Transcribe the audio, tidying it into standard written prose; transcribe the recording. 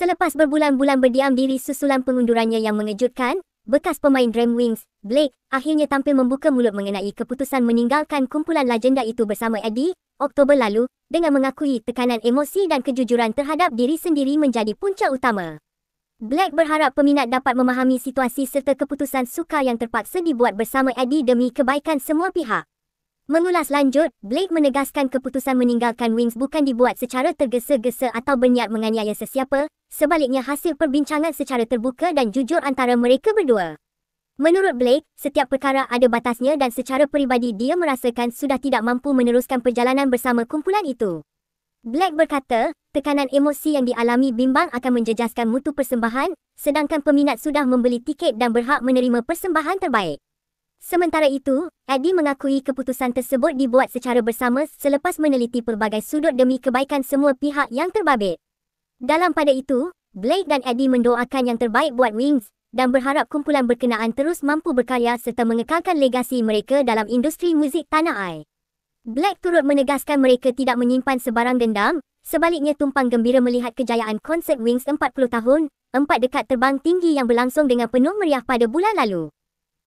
Selepas berbulan-bulan berdiam diri susulan pengundurannya yang mengejutkan, bekas pemain Dreamwings, Blake, akhirnya tampil membuka mulut mengenai keputusan meninggalkan kumpulan legenda itu bersama Eddie, Oktober lalu, dengan mengakui tekanan emosi dan kejujuran terhadap diri sendiri menjadi punca utama. Blake berharap peminat dapat memahami situasi serta keputusan sukar yang terpaksa dibuat bersama Eddie demi kebaikan semua pihak. Mengulas lanjut, Blake menegaskan keputusan meninggalkan Wings bukan dibuat secara tergesa-gesa atau berniat menganiaya sesiapa, sebaliknya hasil perbincangan secara terbuka dan jujur antara mereka berdua. Menurut Blake, setiap perkara ada batasnya dan secara peribadi dia merasakan sudah tidak mampu meneruskan perjalanan bersama kumpulan itu. Blake berkata, tekanan emosi yang dialami bimbang akan menjejaskan mutu persembahan, sedangkan peminat sudah membeli tiket dan berhak menerima persembahan terbaik. Sementara itu, Eddie mengakui keputusan tersebut dibuat secara bersama selepas meneliti pelbagai sudut demi kebaikan semua pihak yang terbabit. Dalam pada itu, Blake dan Eddie mendoakan yang terbaik buat Wings dan berharap kumpulan berkenaan terus mampu berkarya serta mengekalkan legasi mereka dalam industri muzik tanah air. Blake turut menegaskan mereka tidak menyimpan sebarang dendam, sebaliknya tumpang gembira melihat kejayaan konsert Wings 40 tahun, 4 dekat terbang tinggi yang berlangsung dengan penuh meriah pada bulan lalu.